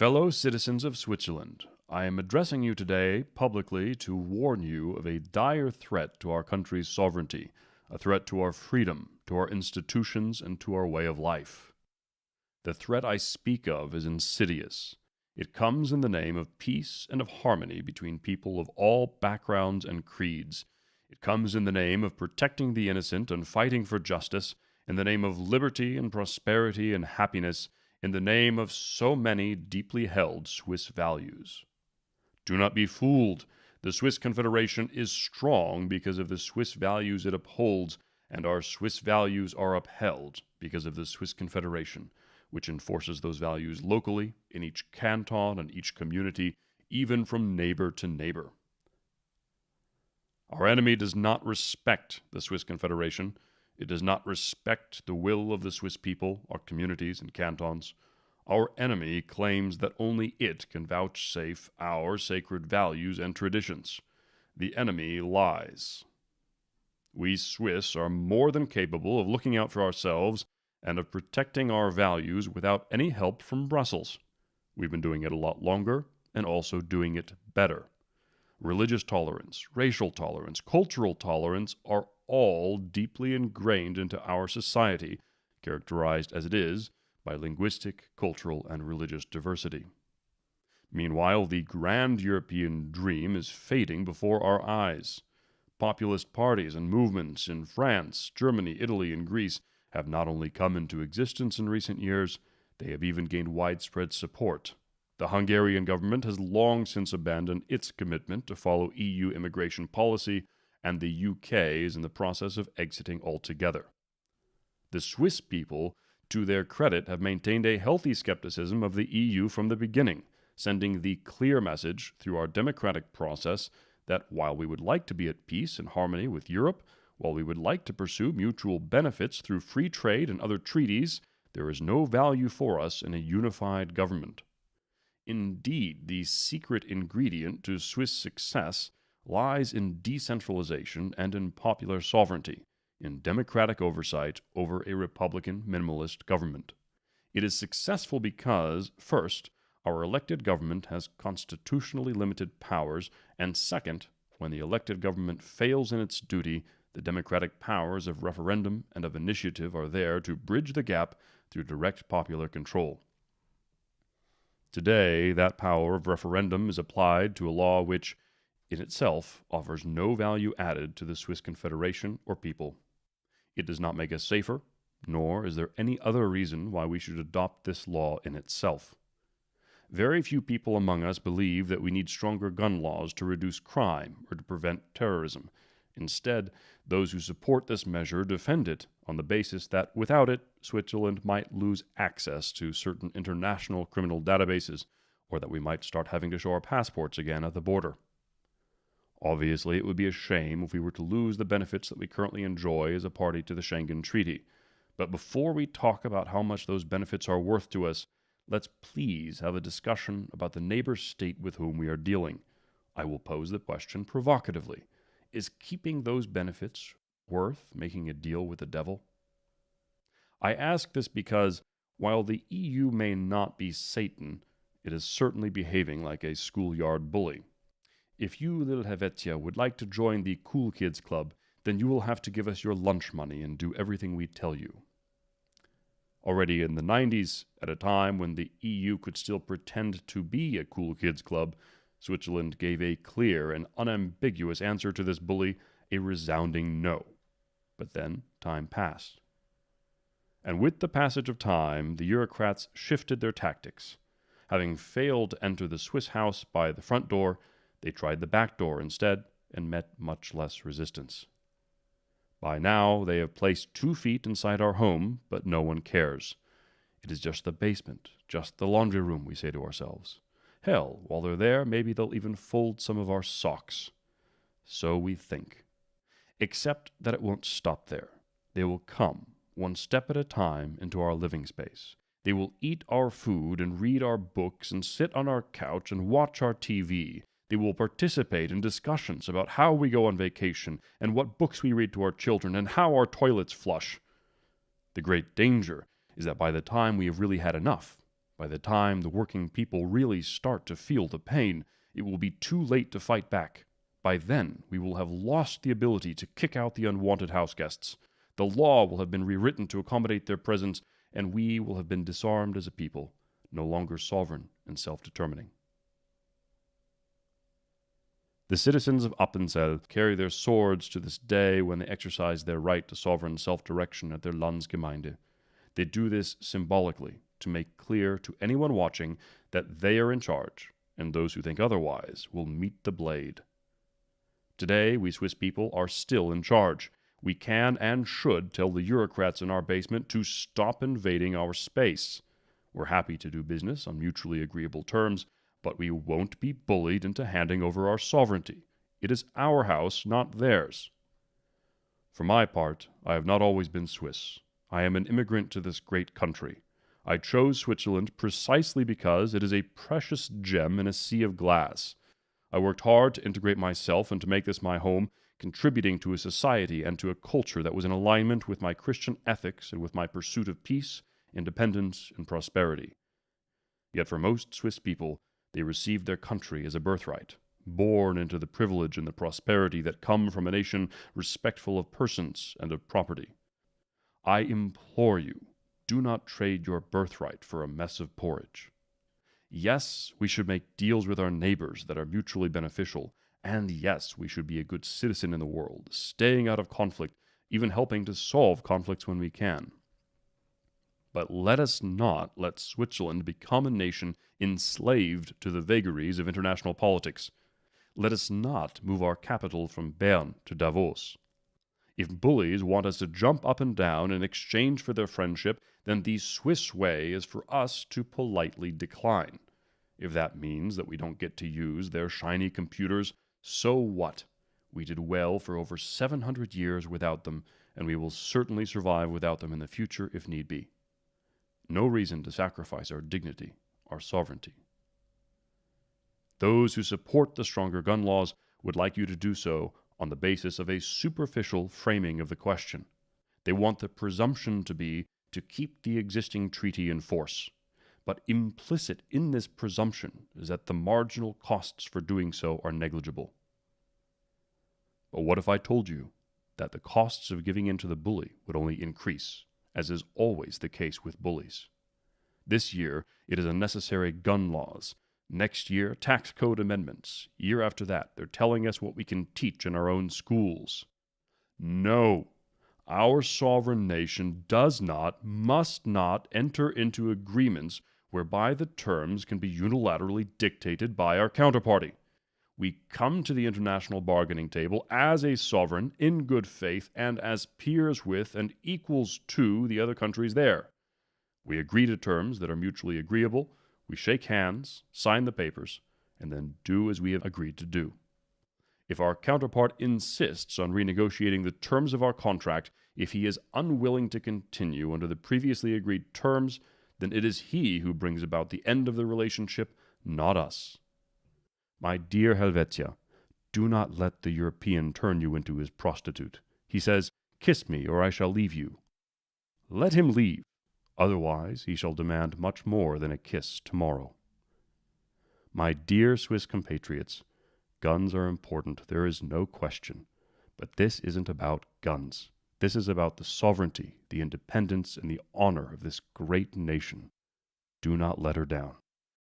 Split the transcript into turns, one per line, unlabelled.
Fellow citizens of Switzerland, I am addressing you today publicly to warn you of a dire threat to our country's sovereignty, a threat to our freedom, to our institutions, and to our way of life. The threat I speak of is insidious. It comes in the name of peace and of harmony between people of all backgrounds and creeds. It comes in the name of protecting the innocent and fighting for justice, in the name of liberty and prosperity and happiness, in the name of so many deeply held Swiss values. Do not be fooled. The Swiss Confederation is strong because of the Swiss values it upholds, and our Swiss values are upheld because of the Swiss Confederation, which enforces those values locally, in each canton and each community, even from neighbor to neighbor. Our enemy does not respect the Swiss Confederation. It does not respect the will of the Swiss people, our communities and cantons. Our enemy claims that only it can vouchsafe our sacred values and traditions. The enemy lies. We Swiss are more than capable of looking out for ourselves and of protecting our values without any help from Brussels. We've been doing it a lot longer and also doing it better. Religious tolerance, racial tolerance, cultural tolerance are all deeply ingrained into our society, characterized as it is by linguistic, cultural, and religious diversity. Meanwhile, the grand European dream is fading before our eyes. Populist parties and movements in France, Germany, Italy, and Greece have not only come into existence in recent years, they have even gained widespread support. The Hungarian government has long since abandoned its commitment to follow EU immigration policy, and the UK is in the process of exiting altogether. The Swiss people, to their credit, have maintained a healthy skepticism of the EU from the beginning, sending the clear message through our democratic process that while we would like to be at peace and harmony with Europe, while we would like to pursue mutual benefits through free trade and other treaties, there is no value for us in a unified government. Indeed, the secret ingredient to Swiss success lies in decentralization and in popular sovereignty, in democratic oversight over a Republican minimalist government. It is successful because, first, our elected government has constitutionally limited powers, and second, when the elected government fails in its duty, the democratic powers of referendum and of initiative are there to bridge the gap through direct popular control. Today, that power of referendum is applied to a law which, in itself, offers no value added to the Swiss Confederation or people. It does not make us safer, nor is there any other reason why we should adopt this law in itself. Very few people among us believe that we need stronger gun laws to reduce crime or to prevent terrorism. Instead, those who support this measure defend it on the basis that without it, Switzerland might lose access to certain international criminal databases, or that we might start having to show our passports again at the border. Obviously, it would be a shame if we were to lose the benefits that we currently enjoy as a party to the Schengen Treaty. But before we talk about how much those benefits are worth to us, let's please have a discussion about the neighbor state with whom we are dealing. I will pose the question provocatively. Is keeping those benefits worth making a deal with the devil? I ask this because, while the EU may not be Satan, it is certainly behaving like a schoolyard bully. If you, little Helvetia, would like to join the Cool Kids Club, then you will have to give us your lunch money and do everything we tell you. Already in the 90s, at a time when the EU could still pretend to be a Cool Kids Club, Switzerland gave a clear and unambiguous answer to this bully, a resounding no. But then time passed. And with the passage of time, the Eurocrats shifted their tactics. Having failed to enter the Swiss house by the front door, they tried the back door instead and met much less resistance. By now, they have placed 2 feet inside our home, but no one cares. It is just the basement, just the laundry room, we say to ourselves. Hell, while they're there, maybe they'll even fold some of our socks. So we think. Except that it won't stop there. They will come, one step at a time, into our living space. They will eat our food and read our books and sit on our couch and watch our TV. They will participate in discussions about how we go on vacation and what books we read to our children and how our toilets flush. The great danger is that by the time we have really had enough, By the time the working people really start to feel the pain, it will be too late to fight back. By then, we will have lost the ability to kick out the unwanted house guests. The law will have been rewritten to accommodate their presence, and we will have been disarmed as a people, no longer sovereign and self-determining. The citizens of Appenzell carry their swords to this day when they exercise their right to sovereign self-direction at their Landsgemeinde. They do this symbolically to make clear to anyone watching that they are in charge, and those who think otherwise will meet the blade. Today, we Swiss people are still in charge. We can and should tell the bureaucrats in our basement to stop invading our space. We're happy to do business on mutually agreeable terms, but we won't be bullied into handing over our sovereignty. It is our house, not theirs. For my part, I have not always been Swiss. I am an immigrant to this great country. I chose Switzerland precisely because it is a precious gem in a sea of glass. I worked hard to integrate myself and to make this my home, contributing to a society and to a culture that was in alignment with my Christian ethics and with my pursuit of peace, independence, and prosperity. Yet for most Swiss people, they received their country as a birthright, born into the privilege and the prosperity that come from a nation respectful of persons and of property. I implore you, do not trade your birthright for a mess of porridge. Yes, we should make deals with our neighbors that are mutually beneficial, and yes, we should be a good citizen in the world, staying out of conflict, even helping to solve conflicts when we can. But let us not let Switzerland become a nation enslaved to the vagaries of international politics. Let us not move our capital from Bern to Davos. If bullies want us to jump up and down in exchange for their friendship, then the Swiss way is for us to politely decline. If that means that we don't get to use their shiny computers, so what? We did well for over 700 years without them, and we will certainly survive without them in the future if need be. No reason to sacrifice our dignity, our sovereignty. Those who support the stronger gun laws would like you to do so on the basis of a superficial framing of the question. They want the presumption to be to keep the existing treaty in force. But implicit in this presumption is that the marginal costs for doing so are negligible. But what if I told you that the costs of giving in to the bully would only increase, as is always the case with bullies? This year, it is unnecessary gun laws. Next year, tax code amendments. Year after that, they're telling us what we can teach in our own schools. No, our sovereign nation does not, must not enter into agreements whereby the terms can be unilaterally dictated by our counterparty. We come to the international bargaining table as a sovereign, in good faith, and as peers with and equals to the other countries there. We agree to terms that are mutually agreeable, we shake hands, sign the papers, and then do as we have agreed to do. If our counterpart insists on renegotiating the terms of our contract, if he is unwilling to continue under the previously agreed terms, then it is he who brings about the end of the relationship, not us. My dear Helvetia, do not let the European turn you into his prostitute. He says, "Kiss me, or I shall leave you." Let him leave. Otherwise, he shall demand much more than a kiss tomorrow. My dear Swiss compatriots, guns are important, there is no question. But this isn't about guns. This is about the sovereignty, the independence, and the honor of this great nation. Do not let her down.